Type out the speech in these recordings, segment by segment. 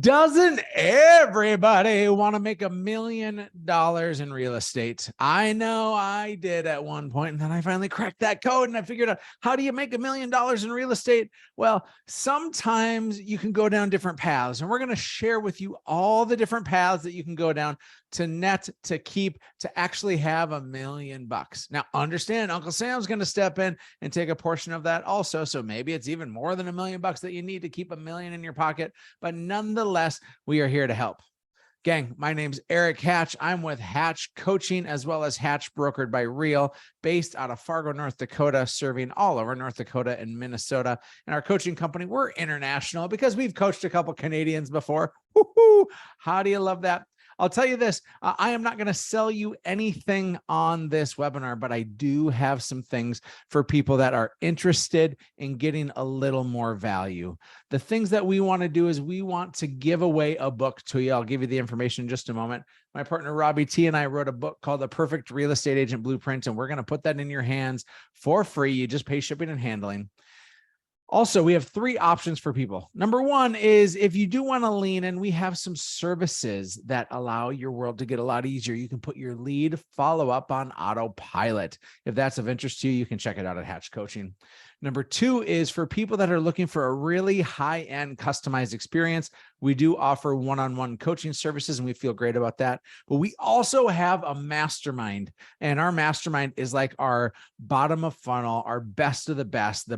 Doesn't everybody want to make $1 million in real estate? I know I did at one point, and then I finally cracked that code and I figured out, how do you make $1 million in real estate? Well, sometimes you can go down different paths, and we're going to share with you all the different paths that you can go down to net, to keep, to actually have $1 million. Now, understand, Uncle Sam's going to step in and take a portion of that also. So maybe it's even more than $1 million that you need to keep $1 million in your pocket, but nonetheless, we are here to help. Gang, my name's Erik Hatch. I'm with Hatch Coaching, as well as Hatch Brokered by Real, based out of Fargo, North Dakota, serving all over North Dakota and Minnesota. And our coaching company, we're international because we've coached a couple Canadians before. Woo-hoo! How do you love that? I'll tell you this, I am not going to sell you anything on this webinar, but I do have some things for people that are interested in getting a little more value. The things that we want to do is we want to give away a book to you. I'll give you the information in just a moment. My partner, Robbie T, and I wrote a book called The Perfect Real Estate Agent Blueprint, and we're going to put that in your hands for free. You just pay shipping and handling. Also, we have 3 options for people. Number 1 is, if you do want to lean in, we have some services that allow your world to get a lot easier. You can put your lead follow-up on autopilot. If that's of interest to you, you can check it out at Hatch Coaching. Number 2 is for people that are looking for a really high-end customized experience. We do offer one-on-one coaching services, and we feel great about that. But we also have a mastermind, and our mastermind is like our bottom of funnel, our best of the best, the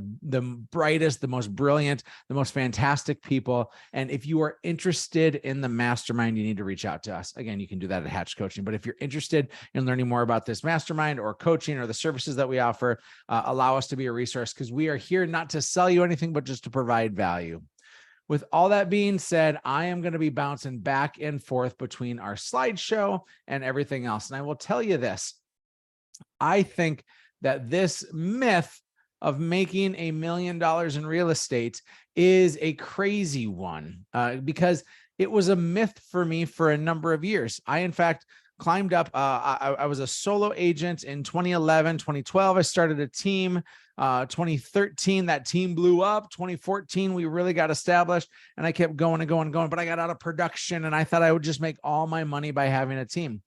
brightest, the most brilliant, the most fantastic people. And if you are interested in the mastermind, you need to reach out to us. Again, you can do that at Hatch Coaching. But if you're interested in learning more about this mastermind or coaching or the services that we offer, allow us to be a resource, because we are here not to sell you anything, but just to provide value. With all that being said, I am going to be bouncing back and forth between our slideshow and everything else. And I will tell you this, I think that this myth of making $1 million in real estate is a crazy one, because it was a myth for me for a number of years. I, in fact, climbed up. I was a solo agent in 2011, 2012. I started a team. 2013, that team blew up. 2014, we really got established, and I kept going and going and going, but I got out of production, and I thought I would just make all my money by having a team.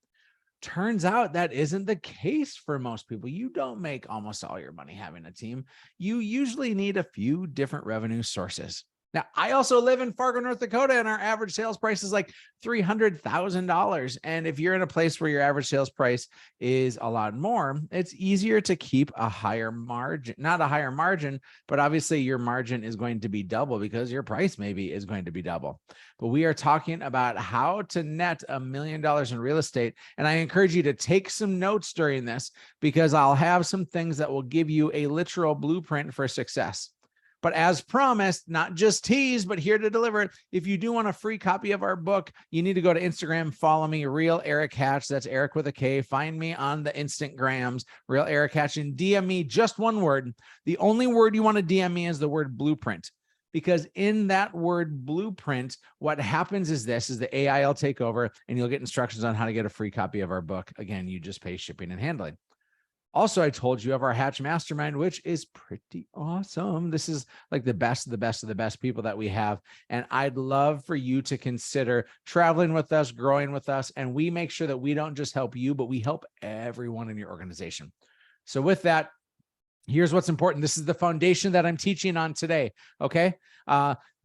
Turns out that isn't the case for most people. You don't make almost all your money having a team. You usually need a few different revenue sources. Now, I also live in Fargo, North Dakota, and our average sales price is like $300,000. And if you're in a place where your average sales price is a lot more, it's easier to keep a higher margin, not a higher margin, but obviously your margin is going to be double because your price maybe is going to be double. But we are talking about how to net $1 million in real estate. And I encourage you to take some notes during this, because I'll have some things that will give you a literal blueprint for success. But as promised, not just teased, but here to deliver it. If you do want a free copy of our book, you need to go to Instagram, follow me, Real Erik Hatch. That's Erik with a K. Find me on the Instagrams, Real Erik Hatch, and DM me just one word. The only word you want to DM me is the word blueprint. Because in that word blueprint, what happens is this, is the AI will take over, and you'll get instructions on how to get a free copy of our book. Again, you just pay shipping and handling. Also, I told you of our Hatch Mastermind, which is pretty awesome. This is like the best of the best of the best people that we have. And I'd love for you to consider traveling with us, growing with us. And we make sure that we don't just help you, but we help everyone in your organization. So with that, here's what's important. This is the foundation that I'm teaching on today. Okay.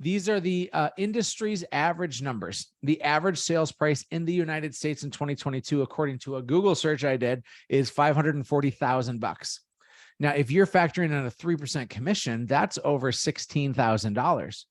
These are the industry's average numbers. The average sales price in the United States in 2022, according to a Google search I did, is $540,000. Now, if you're factoring in a 3% commission, that's over $16,000.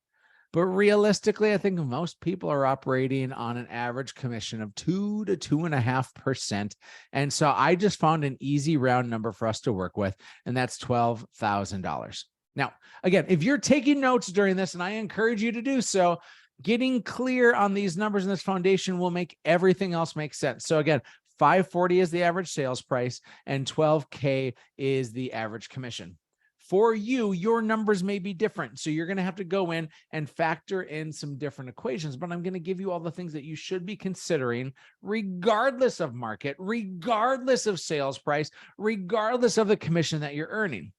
But realistically, I think most people are operating on an average commission of 2 to 2.5%. And so I just found an easy round number for us to work with, and that's $12,000. Now, again, if you're taking notes during this, and I encourage you to do so, getting clear on these numbers and this foundation will make everything else make sense. So again, 540 is the average sales price, and 12K is the average commission. For you, your numbers may be different. So you're going to have to go in and factor in some different equations, but I'm going to give you all the things that you should be considering regardless of market, regardless of sales price, regardless of the commission that you're earning.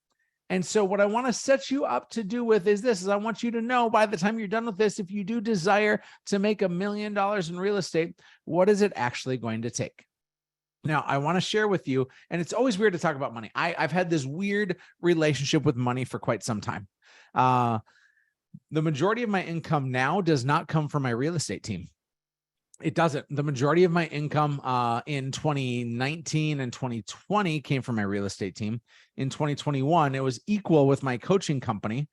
And so what I want to set you up to do with is this, is I want you to know by the time you're done with this, if you do desire to make $1 million in real estate, what is it actually going to take? Now, I want to share with you, and it's always weird to talk about money. I've had this weird relationship with money for quite some time. The majority of my income now does not come from my real estate team. It doesn't. The majority of my income in 2019 and 2020 came from my real estate team. In 2021, it was equal with my coaching company.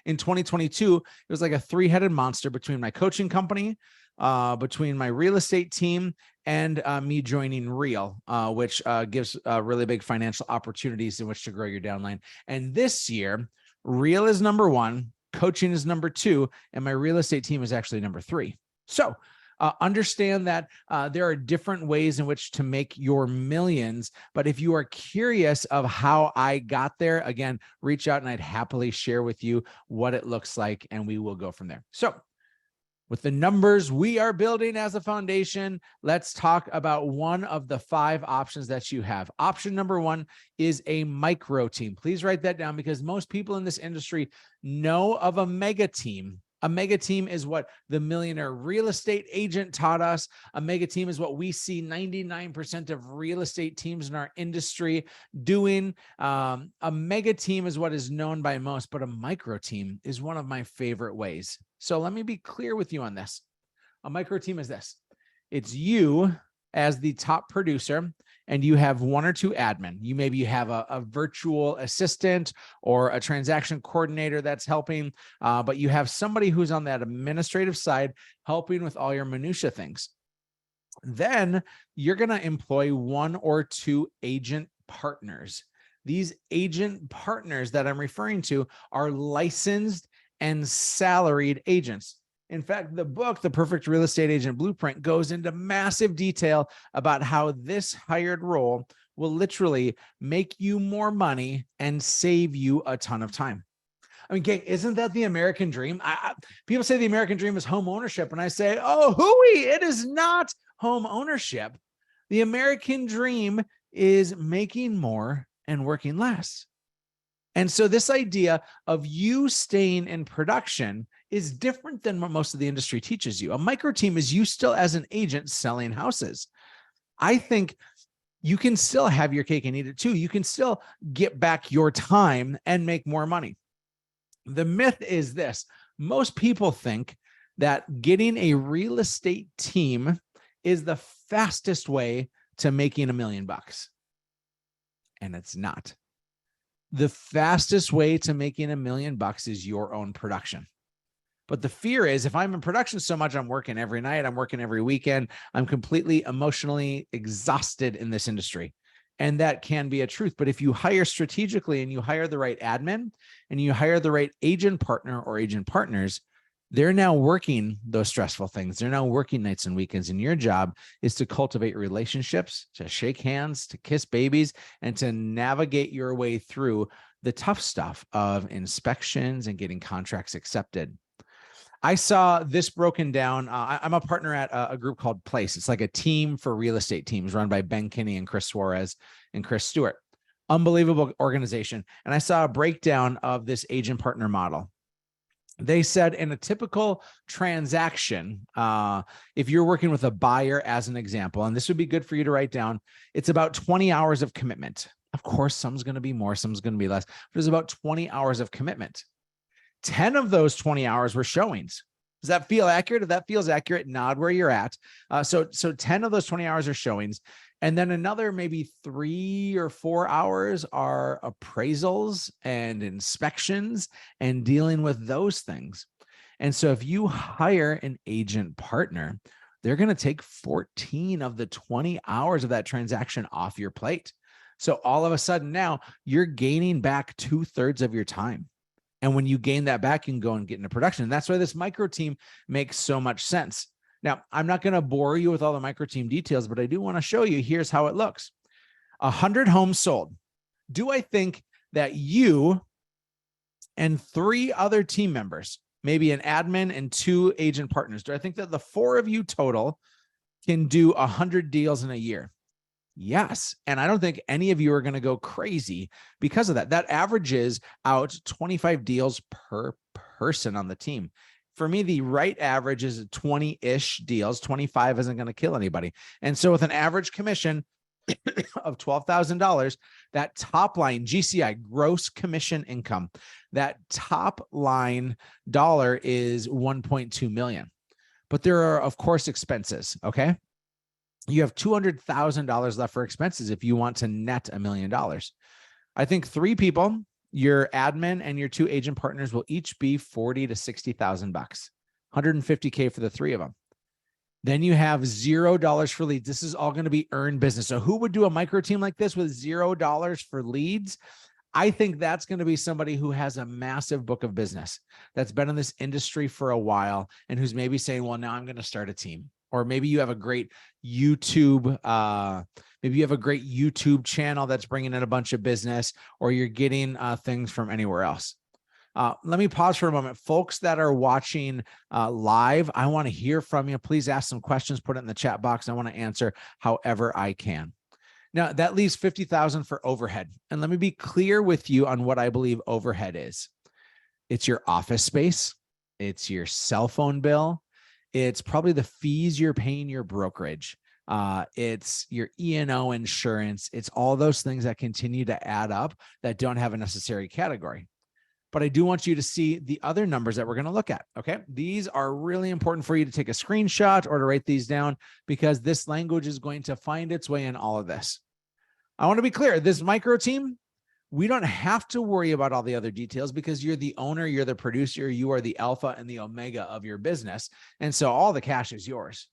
In 2022, it was like a three-headed monster between my coaching company, between my real estate team, and me joining Real, which gives really big financial opportunities in which to grow your downline. And this year, Real is number one, coaching is number two, and my real estate team is actually number three. So understand that there are different ways in which to make your millions. But if you are curious of how I got there, again, reach out and I'd happily share with you what it looks like, and we will go from there. So with the numbers we are building as a foundation, let's talk about one of the 5 options that you have. Option number 1 is a micro team. Please write that down, because most people in this industry know of a mega team. A mega team is what the Millionaire Real Estate Agent taught us. A mega team is what we see 99% of real estate teams in our industry doing. A mega team is what is known by most, but a micro team is one of my favorite ways. So let me be clear with you on this. A micro team is this. It's you as the top producer, and you have 1 or 2 admin. Maybe you have a virtual assistant or a transaction coordinator that's helping, but you have somebody who's on that administrative side helping with all your minutia things. Then you're going to employ 1 or 2 agent partners. These agent partners that I'm referring to are licensed and salaried agents. In fact, the book, The Perfect Real Estate Agent Blueprint, goes into massive detail about how this hired role will literally make you more money and save you a ton of time. I mean, gang, isn't that the American dream? People say the American dream is home ownership, and I say, oh, hooey, it is not home ownership. The American dream is making more and working less. And so this idea of you staying in production is different than what most of the industry teaches you. A micro team is you still as an agent selling houses. I think you can still have your cake and eat it too. You can still get back your time and make more money. The myth is this: most people think that getting a real estate team is the fastest way to making $1 million. And it's not. The fastest way to making $1 million is your own production. But the fear is, if I'm in production so much, I'm working every night, I'm working every weekend, I'm completely emotionally exhausted in this industry. And that can be a truth. But if you hire strategically and you hire the right admin and you hire the right agent partner or agent partners, they're now working those stressful things. They're now working nights and weekends. And your job is to cultivate relationships, to shake hands, to kiss babies, and to navigate your way through the tough stuff of inspections and getting contracts accepted. I saw this broken down. I'm a partner at a group called Place. It's like a team for real estate teams run by Ben Kinney and Chris Suarez and Chris Stewart. Unbelievable organization. And I saw a breakdown of this agent partner model. They said in a typical transaction, if you're working with a buyer as an example, and this would be good for you to write down, it's about 20 hours of commitment. Of course, some's going to be more, some's going to be less, but it's about 20 hours of commitment. 10 of those 20 hours were showings. Does that feel accurate? If that feels accurate, nod where you're at. So 10 of those 20 hours are showings. And then another maybe 3 or 4 hours are appraisals and inspections and dealing with those things. And so if you hire an agent partner, they're going to take 14 of the 20 hours of that transaction off your plate. So all of a sudden now you're gaining back 2/3 of your time. And when you gain that back, you can go and get into production. And that's why this micro team makes so much sense. Now, I'm not going to bore you with all the micro team details, but I do want to show you, here's how it looks. 100 homes sold. Do I think that you and 3 other team members, maybe an admin and 2 agent partners, do I think that the 4 of you total can do 100 deals in a year? Yes. And I don't think any of you are going to go crazy because of that. That averages out 25 deals per person on the team. For me, the right average is 20-ish deals. 25 isn't going to kill anybody. And so with an average commission of $12,000, that top line GCI, gross commission income, that top line dollar is 1.2 million. But there are, of course, expenses. Okay. You have $200,000 left for expenses if you want to net $1 million. I think 3 people, your admin and your 2 agent partners, will each be $40,000 to $60,000, $150K for the 3 of them. Then you have $0 for leads. This is all going to be earned business. So who would do a micro team like this with $0 for leads? I think that's going to be somebody who has a massive book of business, that's been in this industry for a while, and who's maybe saying, well, now I'm going to start a team. Or maybe you have a great YouTube, channel that's bringing in a bunch of business, or you're getting things from anywhere else. Let me pause for a moment. Folks that are watching live, I want to hear from you. Please ask some questions, put it in the chat box. I want to answer however I can. Now, that leaves $50,000 for overhead. And let me be clear with you on what I believe overhead is. It's your office space. It's your cell phone bill. It's probably the fees you're paying your brokerage. It's your E&O insurance. It's all those things that continue to add up that don't have a necessary category. But I do want you to see the other numbers that we're going to look at. Okay. These are really important for you to take a screenshot or to write these down, because this language is going to find its way in all of this. I want to be clear. This micro team, we don't have to worry about all the other details, because you're the owner, you're the producer, you are the alpha and the omega of your business. And so all the cash is yours.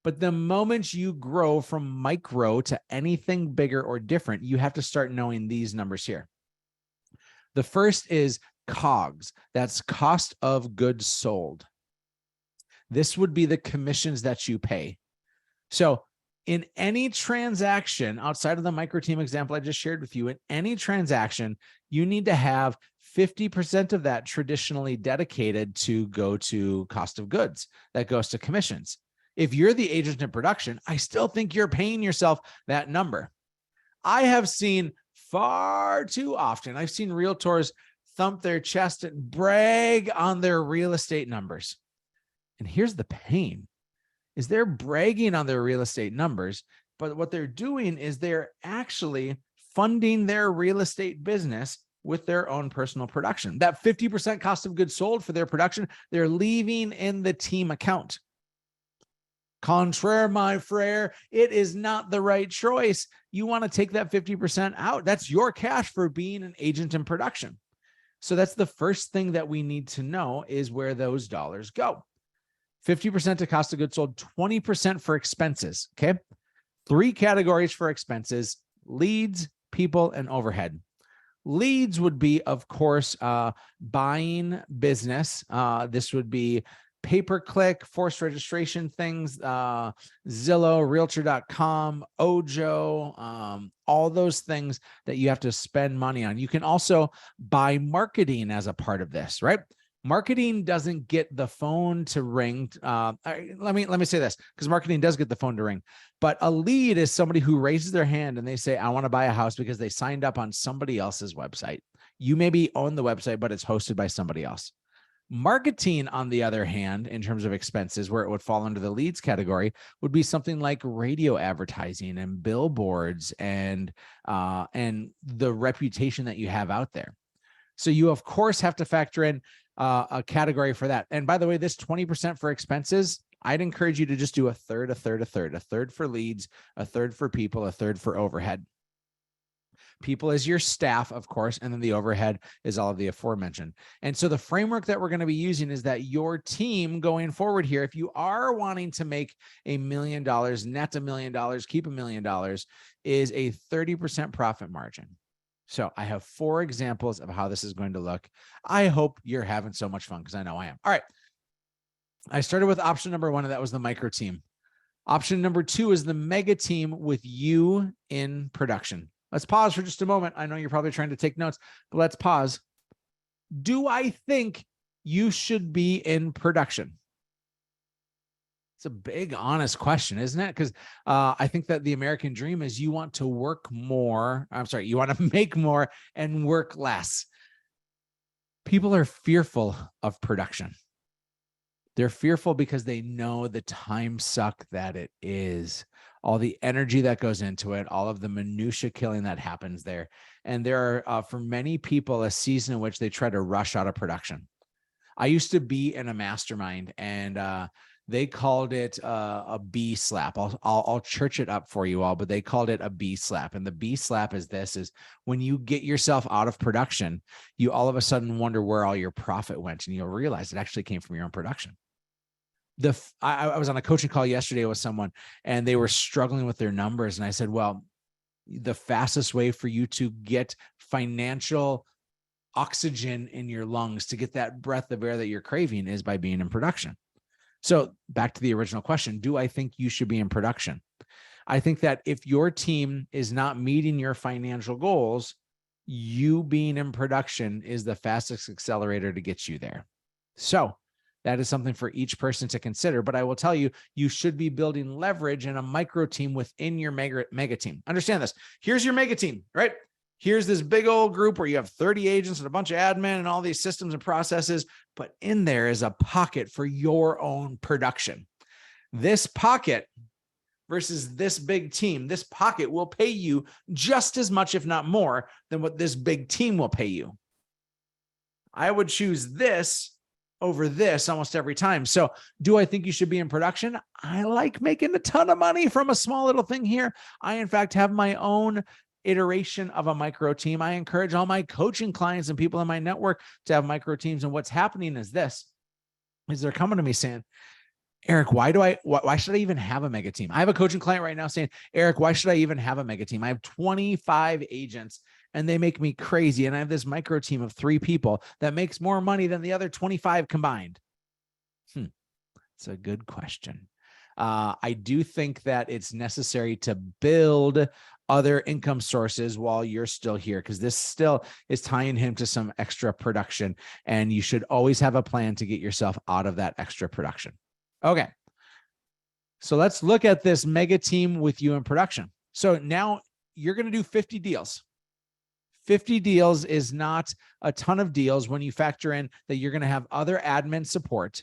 But the moment you grow from micro to anything bigger or different, you have to start knowing these numbers here. The first is COGS. That's cost of goods sold. This would be the commissions that you pay. So in any transaction, outside of the micro team example I just shared with you, in any transaction, you need to have 50% of that traditionally dedicated to go to cost of goods. That goes to commissions. If you're the agent in production, I still think you're paying yourself that number. I have seen far too often, I've seen realtors thump their chest and brag on their real estate numbers. And here's the pain, is they're bragging on their real estate numbers, but what they're doing is they're actually funding their real estate business with their own personal production. That 50% cost of goods sold for their production, they're leaving in the team account. Contraire, my frere, it is not the right choice. You want to take that 50% out. That's your cash for being an agent in production. So that's the first thing that we need to know, is where those dollars go. 50% to cost of goods sold, 20% for expenses. Okay. 3 categories for expenses: leads, people, and overhead. Leads would be, of course, buying business. This would be pay-per-click, forced registration things, Zillow, Realtor.com, Ojo, all those things that you have to spend money on. You can also buy marketing as a part of this, right? Marketing doesn't get the phone to ring. Let me say this, because marketing does get the phone to ring. But a lead is somebody who raises their hand and they say, I want to buy a house, because they signed up on somebody else's website. You maybe own the website, but it's hosted by somebody else. Marketing, on the other hand, in terms of expenses, where it would fall under the leads category, would be something like radio advertising and billboards and the reputation that you have out there. So you, of course, have to factor in a category for that. And by the way, this 20% for expenses, I'd encourage you to just do a third, a third, a third, a third for leads, a third for people, a third for overhead. People is your staff, of course, and then the overhead is all of the aforementioned. And so the framework that we're going to be using is that your team going forward here, if you are wanting to make $1 million, net $1 million, keep $1 million, is a 30% profit margin. So I have 4 examples of how this is going to look. I hope you're having so much fun, because I know I am. All right. I started with option number 1, and that was the micro team. Option number 2 is the mega team with you in production. Let's pause for just a moment. I know you're probably trying to take notes, but let's pause. Do I think you should be in production? It's a big, honest question, isn't it? Because I think that the American dream is you want to work more. You want to make more and work less. People are fearful of production. They're fearful because they know the time suck that it is, all the energy that goes into it, all of the minutia killing that happens there. And there are, for many people, a season in which they try to rush out of production. I used to be in a mastermind, and they called it a B slap. I'll church it up for you all, but they called it a B slap. And the B slap is when you get yourself out of production, you all of a sudden wonder where all your profit went, and you'll realize it actually came from your own production. I was on a coaching call yesterday with someone, and they were struggling with their numbers. And I said, well, the fastest way for you to get financial oxygen in your lungs, to get that breath of air that you're craving, is by being in production. So back to the original question, do I think you should be in production? I think that if your team is not meeting your financial goals, you being in production is the fastest accelerator to get you there. So that is something for each person to consider. But I will tell you, you should be building leverage in a micro team within your mega team. Understand this. Here's your mega team, right? Here's this big old group where you have 30 agents and a bunch of admin and all these systems and processes, but in there is a pocket for your own production. This pocket versus this big team, this pocket will pay you just as much, if not more, than what this big team will pay you. I would choose this over this almost every time. So do I think you should be in production? I like making a ton of money from a small little thing here. I, in fact, have my own iteration of a micro team. I encourage all my coaching clients and people in my network to have micro teams. And what's happening is they're coming to me saying, Erik, why should I even have a mega team? I have a coaching client right now saying, Erik, why should I even have a mega team? I have 25 agents and they make me crazy. And I have this micro team of 3 people that makes more money than the other 25 combined. It's a good question. I do think that it's necessary to build other income sources while you're still here, because this still is tying him to some extra production, and you should always have a plan to get yourself out of that extra production. Okay. So let's look at this mega team with you in production. So now you're going to do 50 deals. 50 deals is not a ton of deals when you factor in that you're going to have other admin support,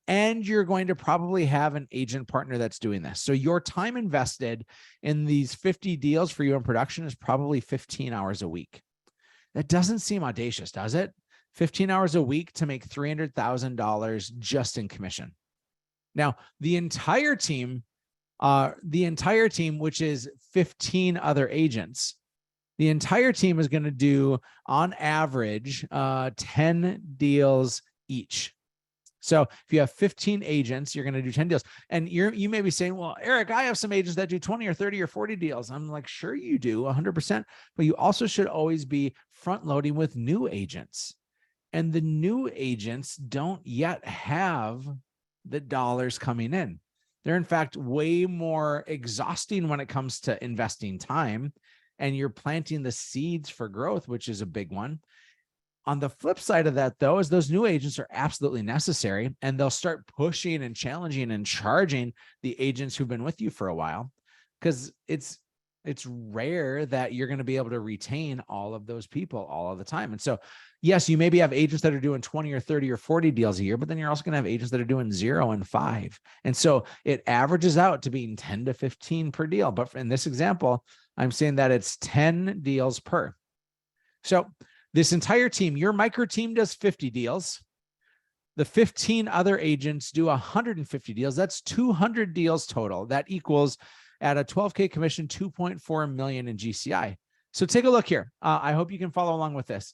and you're going to probably have an agent partner that's doing this. So your time invested in these 50 deals for you in production is probably 15 hours a week. That doesn't seem audacious, does it? 15 hours a week to make $300,000 just in commission. Now, the entire team, which is 15 other agents, the entire team is going to do on average 10 deals each. So if you have 15 agents, you're going to do 10 deals. And you may be saying, well, Erik, I have some agents that do 20 or 30 or 40 deals. I'm like, sure you do 100%, but you also should always be front loading with new agents. And the new agents don't yet have the dollars coming in. They're in fact way more exhausting when it comes to investing time, and you're planting the seeds for growth, which is a big one. On the flip side of that, though, is those new agents are absolutely necessary, and they'll start pushing and challenging and charging the agents who've been with you for a while, because it's rare that you're going to be able to retain all of those people all of the time. And so, yes, you maybe have agents that are doing 20 or 30 or 40 deals a year, but then you're also going to have agents that are doing 0 and 5. And so it averages out to being 10 to 15 per deal. But in this example, I'm saying that it's 10 deals per. So this entire team, your micro team does 50 deals. The 15 other agents do 150 deals. That's 200 deals total. That equals, at a 12K commission, 2.4 million in GCI. So take a look here. I hope you can follow along with this.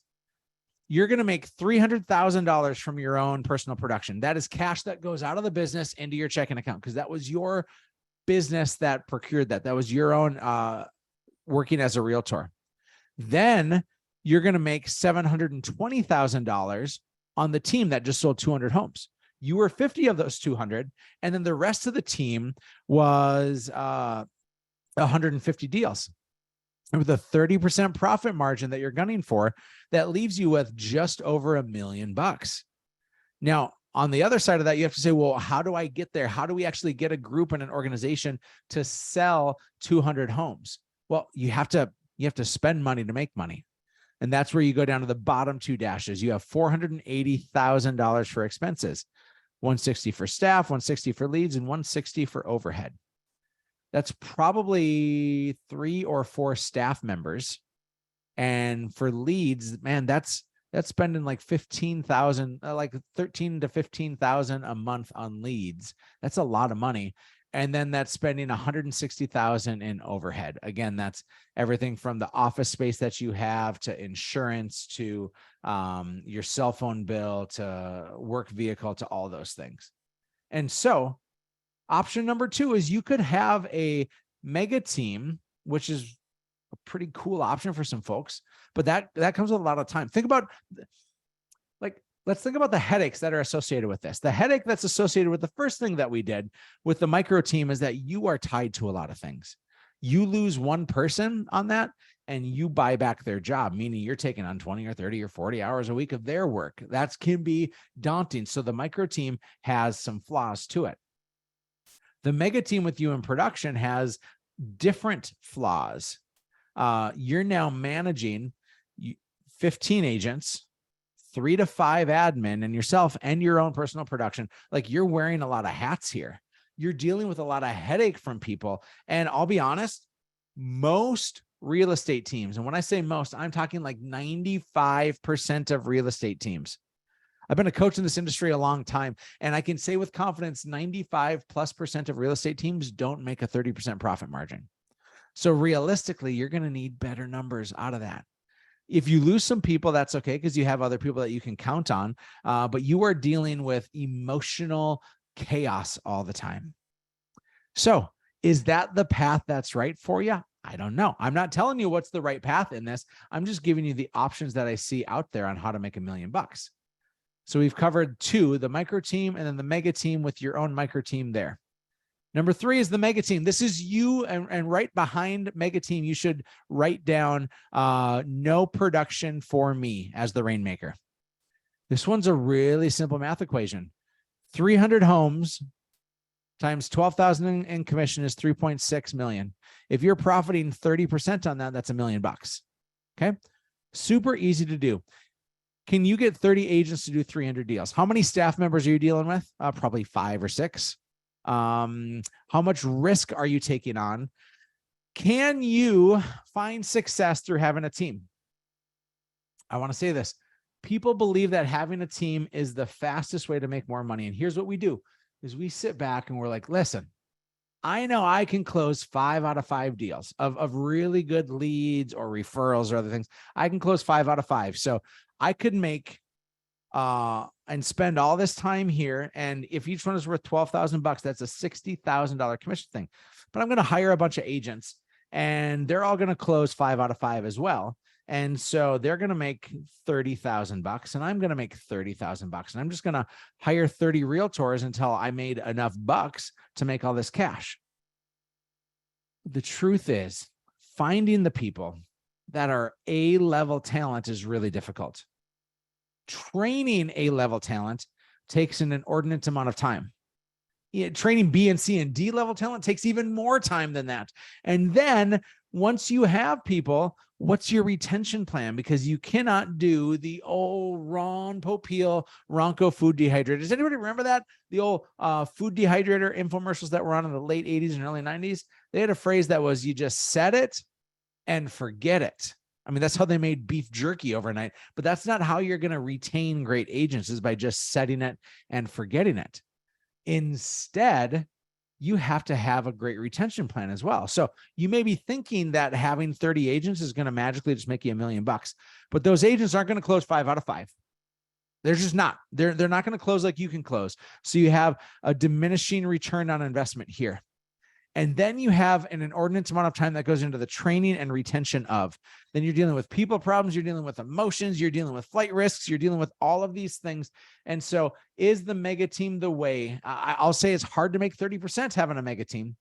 You're going to make $300,000 from your own personal production. That is cash that goes out of the business into your checking account, because that was your business that procured that. That was your own working as a realtor. Then you're going to make $720,000 on the team that just sold 200 homes. You were 50 of those 200. And then the rest of the team was 150 deals. And with a 30% profit margin that you're gunning for, that leaves you with just over $1 million. Now, on the other side of that, you have to say, well, how do I get there? How do we actually get a group and an organization to sell 200 homes? Well, you have to spend money to make money. And that's where you go down to the bottom two dashes. You have $480,000 for expenses, $160 for staff, $160 for leads, and $160 for overhead. That's probably 3 or 4 staff members. And for leads, man, that's spending like 15,000, like 13 to 15,000 a month on leads. That's a lot of money. And then that's spending 160,000 in overhead. Again, that's everything from the office space that you have to insurance to your cell phone bill to work vehicle to all those things. And so option number 2 is you could have a mega team, which is a pretty cool option for some folks, but that comes with a lot of time. Let's think about the headaches that are associated with this. The headache that's associated with the first thing that we did with the micro team is that you are tied to a lot of things. You lose one person on that and you buy back their job, meaning you're taking on 20 or 30 or 40 hours a week of their work. That can be daunting. So the micro team has some flaws to it. The mega team with you in production has different flaws. You're now managing 15 agents, 3 to 5 admin, and yourself and your own personal production. Like, you're wearing a lot of hats here. You're dealing with a lot of headache from people. And I'll be honest, most real estate teams, and when I say most, I'm talking like 95% of real estate teams. I've been a coach in this industry a long time, and I can say with confidence, 95+% of real estate teams don't make a 30% profit margin. So realistically, you're going to need better numbers out of that. If you lose some people, that's okay, because you have other people that you can count on. But you are dealing with emotional chaos all the time. So is that the path that's right for you? I don't know. I'm not telling you what's the right path in this. I'm just giving you the options that I see out there on how to make $1 million. So we've covered 2, the micro team and then the mega team with your own micro team there. Number 3 is the mega team. This is you, and right behind mega team, you should write down no production for me as the rainmaker. This one's a really simple math equation. 300 homes times 12,000 in commission is 3.6 million. If you're profiting 30% on that, that's $1 million. Okay. Super easy to do. Can you get 30 agents to do 300 deals? How many staff members are you dealing with? Probably 5 or 6. How much risk are you taking on? Can you find success through having a team? I want to say this. People believe that having a team is the fastest way to make more money. And here's what we do is we sit back and we're like, listen, I know I can close 5 out of 5 deals of really good leads or referrals or other things. I can close 5 out of 5. So I could make and spend all this time here. And if each one is worth $12,000, that's a $60,000 commission thing. But I'm going to hire a bunch of agents and they're all going to close 5 out of 5 as well. And so they're going to make $30,000 and I'm going to make $30,000. And I'm just going to hire 30 realtors until I made enough bucks to make all this cash. The truth is, finding the people that are A-level talent is really difficult. Training A-level talent takes an inordinate amount of time. Training B and C and D level talent takes even more time than that. And then once you have people, what's your retention plan? Because you cannot do the old Ron Popeil Ronco food dehydrator. Does anybody remember that? The old food dehydrator infomercials that were on in the late 80s and early 90s? They had a phrase that was, you just set it and forget it. I mean, that's how they made beef jerky overnight, but that's not how you're going to retain great agents, is by just setting it and forgetting it. Instead, you have to have a great retention plan as well. So you may be thinking that having 30 agents is going to magically just make you $1 million, but those agents aren't going to close 5 out of 5. They're just not. They're not going to close like you can close. So you have a diminishing return on investment here. And then you have an inordinate amount of time that goes into the training and retention of. Then you're dealing with people problems, you're dealing with emotions, you're dealing with flight risks, you're dealing with all of these things. And so is the mega team the way? I'll say it's hard to make 30% having a mega team.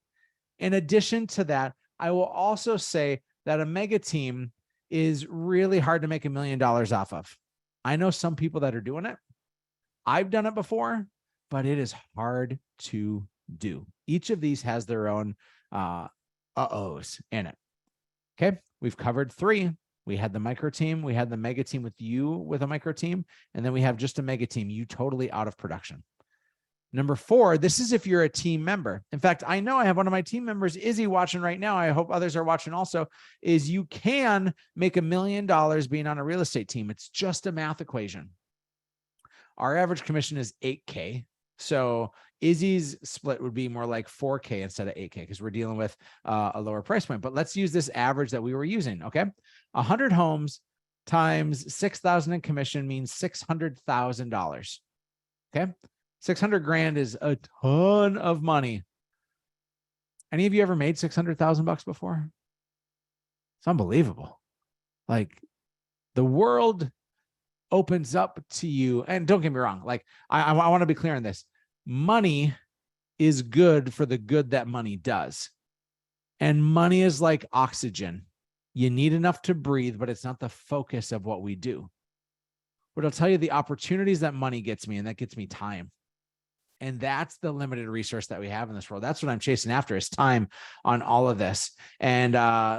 In addition to that, I will also say that a mega team is really hard to make $1 million off of. I know some people that are doing it. I've done it before, but it is hard to do. Each of these has their own uh-ohs in it. Okay, we've covered 3. We had the micro team, we had the mega team with you with a micro team, and then we have just a mega team, you totally out of production. Number 4, this is if you're a team member. In fact, I know I have one of my team members, Izzy, watching right now. I hope others are watching also, is you can make $1 million being on a real estate team. It's just a math equation. Our average commission is $8K. So Izzy's split would be more like $4K instead of $8K because we're dealing with a lower price point. But let's use this average that we were using, okay? 100 homes times 6,000 in commission means $600,000, okay? 600 grand is a ton of money. Any of you ever made 600,000 bucks before? It's unbelievable. Like, the world opens up to you. And don't get me wrong. Like, I want to be clear on this. Money is good for the good that money does. And money is like oxygen. You need enough to breathe, but it's not the focus of what we do. But I'll tell you the opportunities that money gets me, and that gets me time. And that's the limited resource that we have in this world. That's what I'm chasing after, is time on all of this. And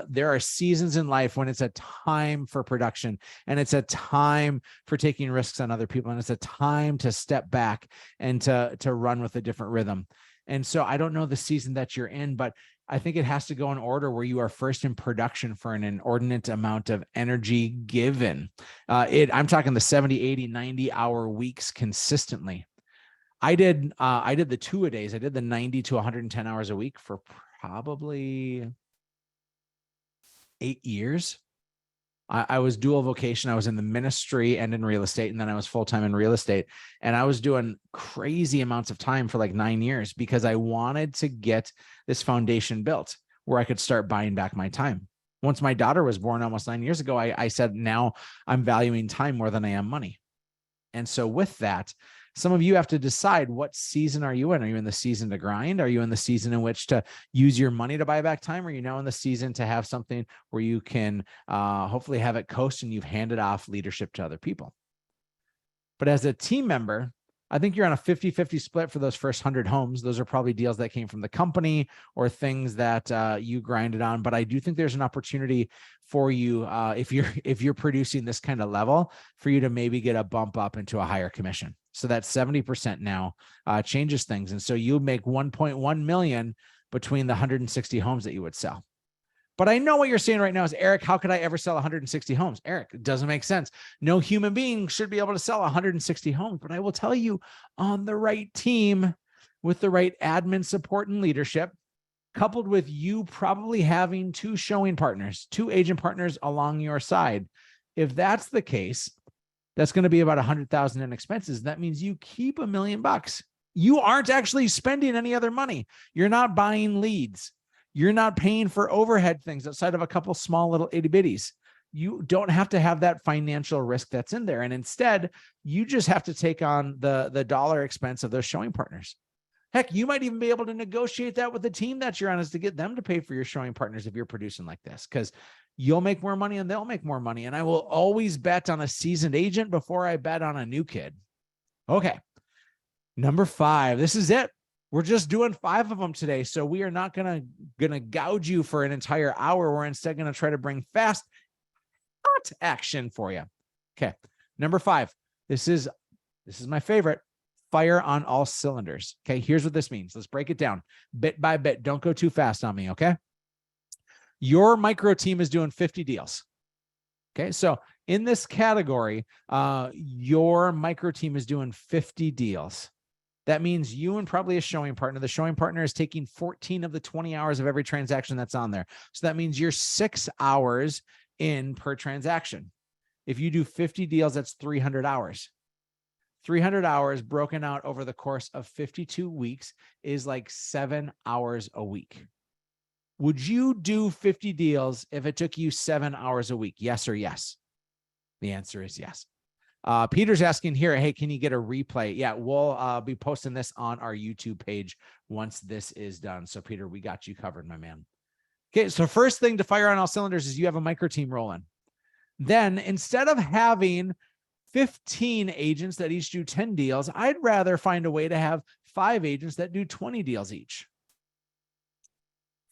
there are seasons in life when it's a time for production, and it's a time for taking risks on other people. And it's a time to step back and to run with a different rhythm. And so I don't know the season that you're in, but I think it has to go in order where you are first in production for an inordinate amount of energy given. I'm talking the 70, 80, 90 hour weeks consistently. I did the 2-a-days. I did the 90 to 110 hours a week for probably 8 years. I was dual vocation. I was in the ministry and in real estate, and then I was full-time in real estate. And I was doing crazy amounts of time for like 9 years because I wanted to get this foundation built where I could start buying back my time. Once my daughter was born almost 9 years ago, I said, now I'm valuing time more than I am money. And so with that, some of you have to decide, what season are you in? Are you in the season to grind? Are you in the season in which to use your money to buy back time? Or are you now in the season to have something where you can hopefully have it coast and you've handed off leadership to other people? But as a team member, I think you're on a 50-50 split for those first 100 homes. Those are probably deals that came from the company or things that you grinded on. But I do think there's an opportunity for you, if you're producing this kind of level, for you to maybe get a bump up into a higher commission. So that 70% now changes things. And so you'll make 1.1 million between the 160 homes that you would sell. But I know what you're saying right now is, Eric, how could I ever sell 160 homes? Eric, it doesn't make sense. No human being should be able to sell 160 homes. But I will tell you, on the right team, with the right admin support and leadership, coupled with you probably having 2 showing partners, 2 agent partners along your side, if that's the case, that's going to be about 100,000 in expenses. That means you keep $1 million. You aren't actually spending any other money. You're not buying leads. You're not paying for overhead things outside of a couple small little itty bitties. You don't have to have that financial risk that's in there. And instead, you just have to take on the dollar expense of those showing partners. Heck, you might even be able to negotiate that with the team that you're on, is to get them to pay for your showing partners if you're producing like this, because you'll make more money and they'll make more money. And I will always bet on a seasoned agent before I bet on a new kid. Okay. Number 5, this is it. We're just doing 5 of them today. So we are not gonna gouge you for an entire hour. We're instead going to try to bring fast hot action for you. Okay. Number 5, this is my favorite. Fire on all cylinders. Okay. Here's what this means. Let's break it down bit by bit. Don't go too fast on me. Okay. Your micro team is doing 50 deals. Okay. So in this category, your micro team is doing 50 deals. That means you and probably a showing partner. The showing partner is taking 14 of the 20 hours of every transaction that's on there. So that means you're 6 hours in per transaction. If you do 50 deals, that's 300 hours. 300 hours broken out over the course of 52 weeks is like 7 hours a week. Would you do 50 deals if it took you 7 hours a week? Yes or yes? The answer is yes. Peter's asking here, hey, can you get a replay? Yeah, we'll be posting this on our YouTube page once this is done. So Peter, we got you covered, my man. Okay, so first thing to fire on all cylinders is you have a micro team rolling. Then instead of having 15 agents that each do 10 deals. I'd rather find a way to have 5 agents that do 20 deals each.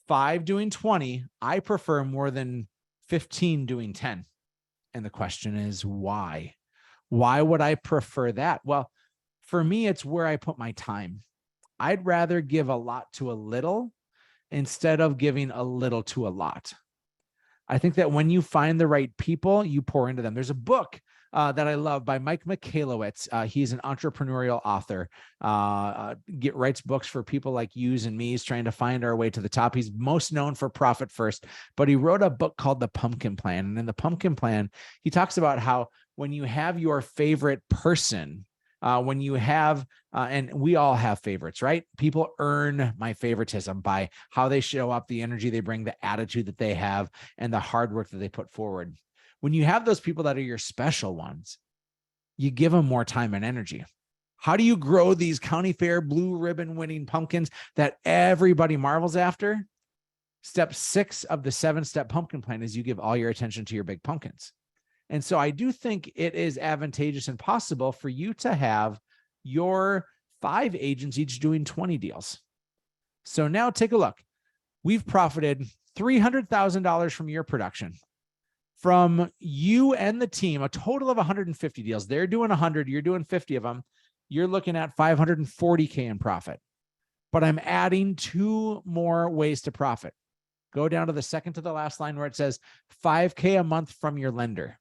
5 doing 20, I prefer more than 15 doing 10. And the question is, why? Why would I prefer that? Well, for me, it's where I put my time. I'd rather give a lot to a little instead of giving a little to a lot. I think that when you find the right people, you pour into them. There's a book that I love by Mike Michalowicz. He's an entrepreneurial author. Writes books for people like yous and me's trying to find our way to the top. He's most known for Profit First, but he wrote a book called The Pumpkin Plan. And in The Pumpkin Plan, he talks about how when you have your favorite person, when you have, and we all have favorites, right? People earn my favoritism by how they show up, the energy they bring, the attitude that they have, and the hard work that they put forward. When you have those people that are your special ones, you give them more time and energy. How do you grow these county fair blue ribbon winning pumpkins that everybody marvels after? Step 6 of the 7-step pumpkin plan is you give all your attention to your big pumpkins. And so I do think it is advantageous and possible for you to have your 5 agents each doing 20 deals. So now take a look. We've profited $300,000 from your production. From you and the team, a total of 150 deals. They're doing 100, you're doing 50 of them. You're looking at $540K in profit. But I'm adding 2 more ways to profit. Go down to the second to the last line where it says $5K a month from your lender.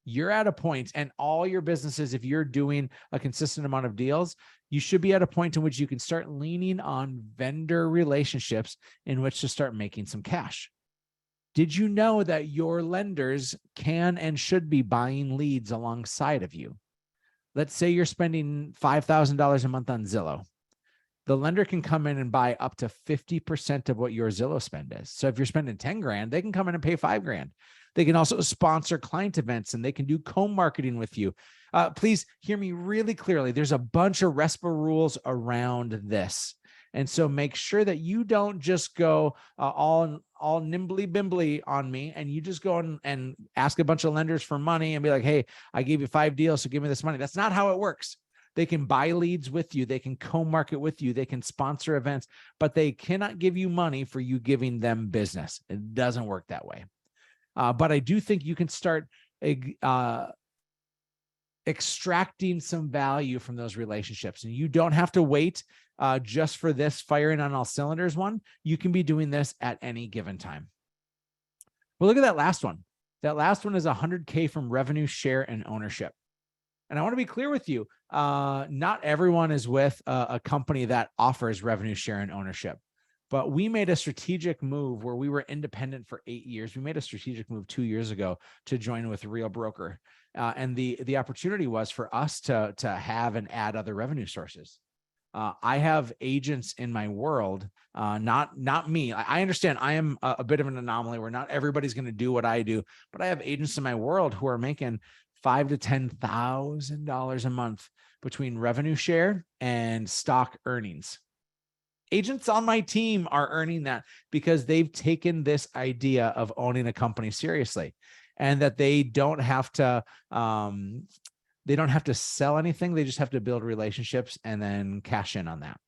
You're at a point, and all your businesses, if you're doing a consistent amount of deals, you should be at a point in which you can start leaning on vendor relationships in which to start making some cash. Did you know that your lenders can and should be buying leads alongside of you? Let's say you're spending $5,000 a month on Zillow. The lender can come in and buy up to 50% of what your Zillow spend is. So if you're spending 10 grand, they can come in and pay 5 grand. They can also sponsor client events, and they can do co-marketing with you. Please hear me really clearly. There's a bunch of RESPA rules around this. And so make sure that you don't just go all nimbly bimbly on me, and you just go and ask a bunch of lenders for money and be like, hey, I gave you 5 deals, so give me this money. That's not how it works. They can buy leads with you. They can co-market with you. They can sponsor events, but they cannot give you money for you giving them business. It doesn't work that way. But I do think you can start extracting some value from those relationships. And you don't have to wait just for this firing on all cylinders one. You can be doing this at any given time. Well, look at that last one. That last one is 100K from revenue share and ownership. And I want to be clear with you. Not everyone is with a company that offers revenue share and ownership. But we made a strategic move where we were independent for 8 years. We made a strategic move 2 years ago to join with Real Broker. And the opportunity was for us to have and add other revenue sources. I have agents in my world, not me. I understand I am a bit of an anomaly where not everybody's going to do what I do, but I have agents in my world who are making $5,000 to $10,000 a month between revenue share and stock earnings. Agents on my team are earning that because they've taken this idea of owning a company seriously, and that they don't have to sell anything. They just have to build relationships and then cash in on that.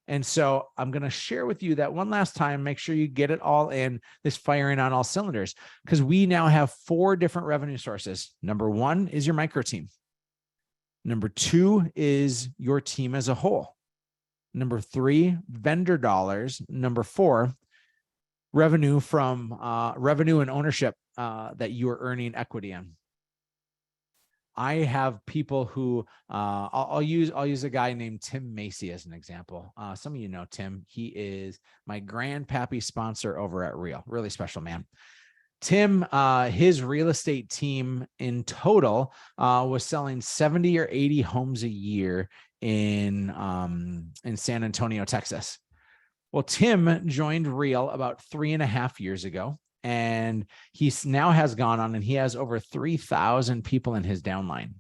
And so I'm going to share with you that one last time. Make sure you get it all in, this firing on all cylinders, because we now have 4 different revenue sources. Number 1 is your micro team. Number 2 is your team as a whole. Number 3, vendor dollars. Number 4, revenue from revenue and ownership that you are earning equity in. I have people who I'll use a guy named Tim Macy as an example. Some of you know Tim. He is my grandpappy sponsor over at Real. Really special man. Tim, his real estate team in total was selling 70 or 80 homes a year in San Antonio, Texas. Well, Tim joined Real about 3.5 years ago, and he now has gone on and he has over 3,000 people in his downline.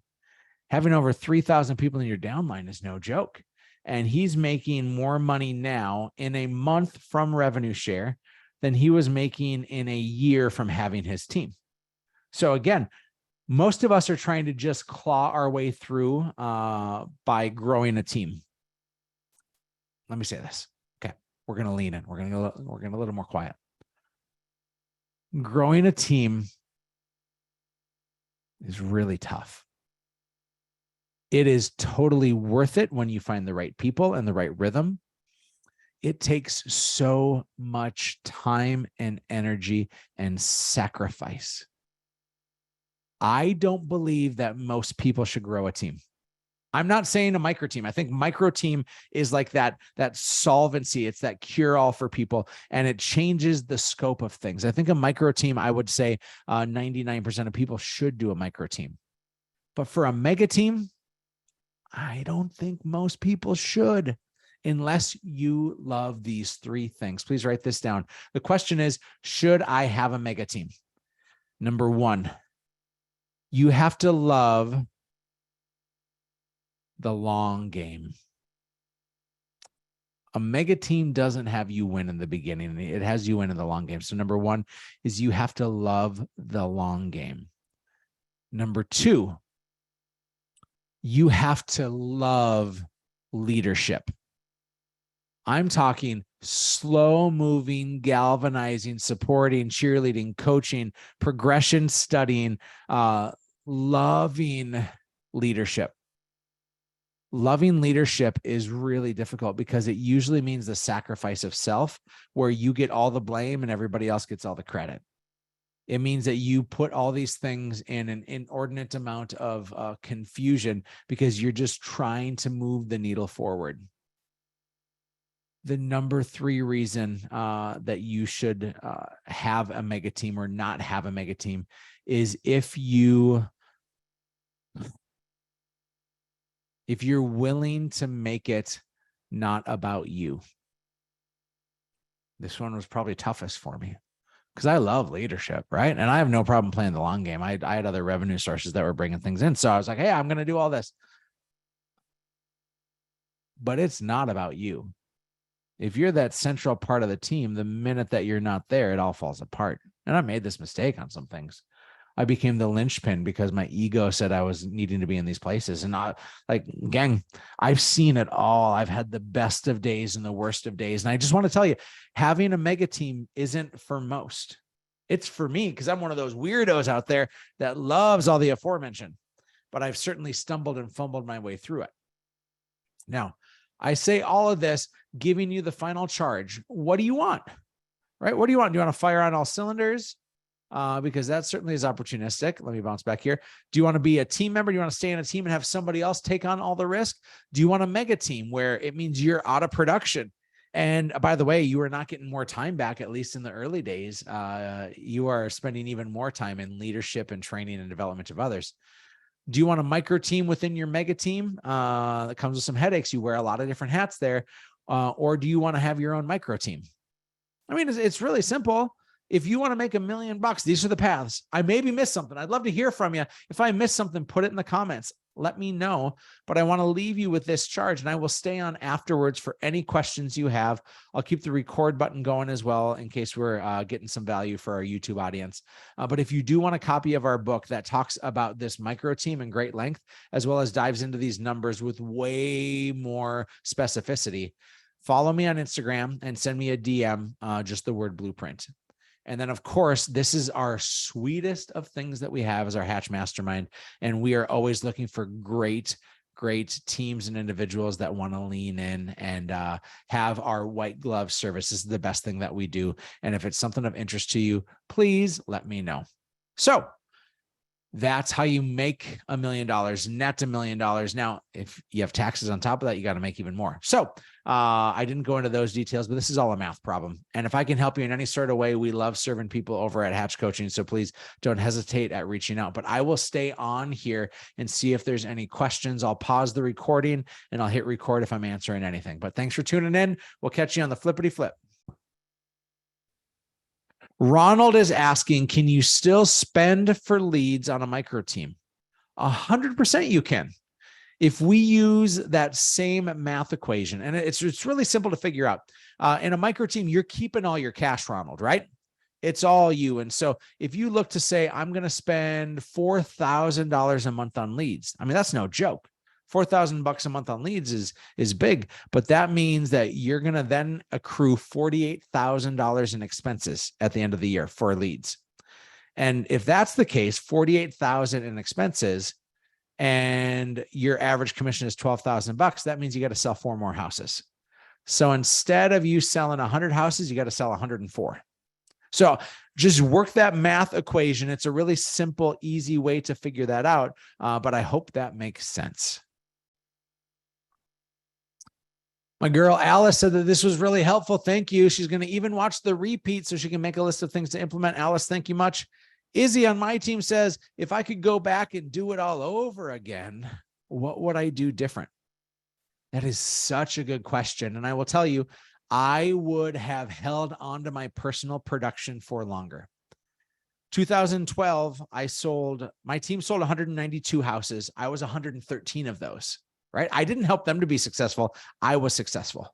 Having over 3,000 people in your downline is no joke. And he's making more money now in a month from revenue share than he was making in a year from having his team. So again, Most of us are trying to just claw our way through by growing a team. Let me say this. Okay. We're going to lean in. We're going a little more quiet. Growing a team is really tough. It is totally worth it when you find the right people and the right rhythm. It takes so much time and energy and sacrifice. I don't believe that most people should grow a team. I'm not saying a micro team. I think micro team is like that solvency. It's that cure all for people, and it changes the scope of things. I think a micro team, I would say 99% of people should do a micro team. But for a mega team, I don't think most people should, unless you love these three things. Please write this down. The question is, should I have a mega team? Number one, you have to love the long game. A mega team doesn't have you win in the beginning. It has you win in the long game. So number one is you have to love the long game. Number two, you have to love leadership. I'm talking slow moving, galvanizing, supporting, cheerleading, coaching, progression studying, loving leadership. Loving leadership is really difficult because it usually means the sacrifice of self, where you get all the blame and everybody else gets all the credit. It means that you put all these things in an inordinate amount of confusion because you're just trying to move the needle forward. The number three reason that you should have a mega team or not have a mega team is if you're willing to make it not about you. This one was probably toughest for me because I love leadership, right? And I have no problem playing the long game. I had other revenue sources that were bringing things in. So I was like, hey, I'm going to do all this. But it's not about you. If you're that central part of the team, the minute that you're not there, it all falls apart. And I made this mistake on some things. I became the linchpin because my ego said I was needing to be in these places. And gang, I've seen it all. I've had the best of days and the worst of days. And I just want to tell you, having a mega team isn't for most. It's for me because I'm one of those weirdos out there that loves all the aforementioned, but I've certainly stumbled and fumbled my way through it. Now, I say all of this, giving you the final charge. What do you want? Right? What do you want? Do you want to fire on all cylinders? Because that certainly is opportunistic. Let me bounce back here. Do you want to be a team member? Do you want to stay in a team and have somebody else take on all the risk? Do you want a mega team where it means you're out of production? And by the way, you are not getting more time back, at least in the early days. You are spending even more time in leadership and training and development of others. Do you want a micro team within your mega team that comes with some headaches? You wear a lot of different hats there. Or do you want to have your own micro team? I mean, it's really simple. If you want to make $1 million, these are the paths. I maybe missed something. I'd love to hear from you. If I missed something, put it in the comments. Let me know. But I want to leave you with this charge, and I will stay on afterwards for any questions you have. I'll keep the record button going as well in case we're getting some value for our YouTube audience. But if you do want a copy of our book that talks about this micro team in great length, as well as dives into these numbers with way more specificity, follow me on Instagram and send me a DM, just the word blueprint. And then, of course, this is our sweetest of things that we have is our Hatch Mastermind. And we are always looking for great teams and individuals that want to lean in and have our white glove service. This is the best thing that we do. And if it's something of interest to you, please let me know. So that's how you make $1 million, net $1 million. Now, if you have taxes on top of that, you got to make even more. So I didn't go into those details, but this is all a math problem. And if I can help you in any sort of way, we love serving people over at Hatch Coaching. So please don't hesitate at reaching out. But I will stay on here and see if there's any questions. I'll pause the recording and I'll hit record if I'm answering anything. But thanks for tuning in. We'll catch you on the flippity flip. Ronald is asking, can you still spend for leads on a micro team? 100% you can. If we use that same math equation, and it's really simple to figure out. In a micro team, you're keeping all your cash, Ronald, right? It's all you. And so if you look to say, I'm going to spend $4,000 a month on leads, I mean, that's no joke. $4,000 a month on leads is big, but that means that you're going to then accrue $48,000 in expenses at the end of the year for leads. And if that's the case, 48,000 in expenses, and your average commission is $12,000, that means you got to sell 4 more houses. So instead of you selling 100 houses, you got to sell 104. So just work that math equation. It's a really simple, easy way to figure that out. But I hope that makes sense. My girl Alice said that this was really helpful. Thank you. She's going to even watch the repeat so she can make a list of things to implement. Alice, thank you much. Izzy on my team says, if I could go back and do it all over again, what would I do different? That is such a good question. And I will tell you, I would have held on to my personal production for longer. 2012, my team sold 192 houses. I was 113 of those, right? I didn't help them to be successful. I was successful.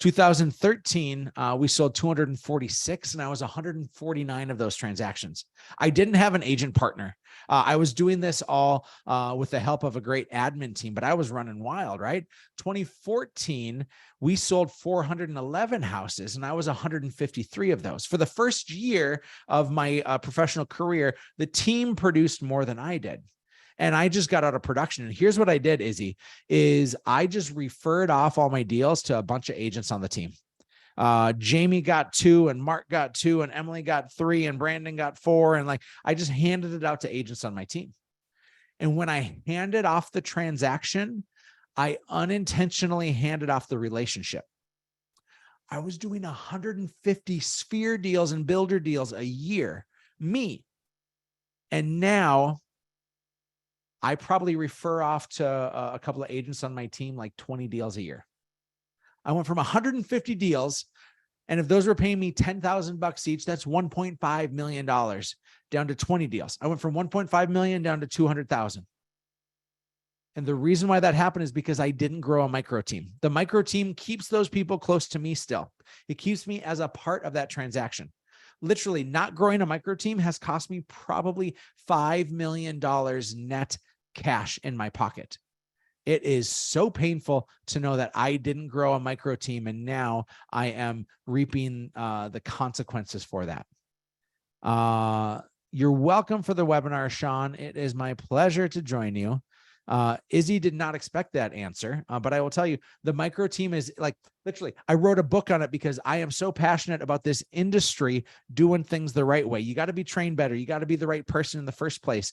2013, we sold 246, and I was 149 of those transactions. I didn't have an agent partner. I was doing this all with the help of a great admin team, but I was running wild, right? 2014, we sold 411 houses, and I was 153 of those. For the first year of my professional career, the team produced more than I did. And I just got out of production. And here's what I did, Izzy, is I just referred off all my deals to a bunch of agents on the team. Jamie got 2, and Mark got 2, and Emily got 3, and Brandon got 4. And I just handed it out to agents on my team. And when I handed off the transaction, I unintentionally handed off the relationship. I was doing 150 sphere deals and builder deals a year, me. And now I probably refer off to a couple of agents on my team, like 20 deals a year. I went from 150 deals, and if those were paying me $10,000 each, that's $1.5 million down to 20 deals. I went from 1.5 million down to 200,000. And the reason why that happened is because I didn't grow a micro team. The micro team keeps those people close to me still. It keeps me as a part of that transaction. Literally, not growing a micro team has cost me probably $5 million net cash in my pocket. It is so painful to know that I didn't grow a micro team, and now I am reaping the consequences for that. You're welcome for the webinar, Sean. It is my pleasure to join you. Izzy did not expect that answer, but I will tell you, the micro team is literally, I wrote a book on it because I am so passionate about this industry doing things the right way. You got to be trained better. You got to be the right person in the first place.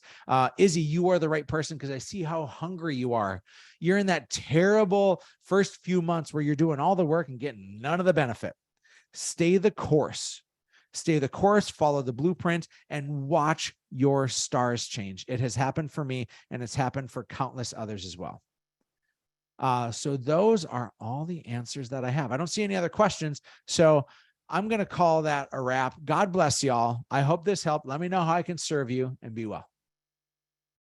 Izzy, you are the right person because I see how hungry you are. You're in that terrible first few months where you're doing all the work and getting none of the benefit. Stay the course. Stay the course, follow the blueprint, and watch your stars change. It has happened for me, and it's happened for countless others as well. So those are all the answers that I have. I don't see any other questions, so I'm going to call that a wrap. God bless y'all. I hope this helped. Let me know how I can serve you, and be well.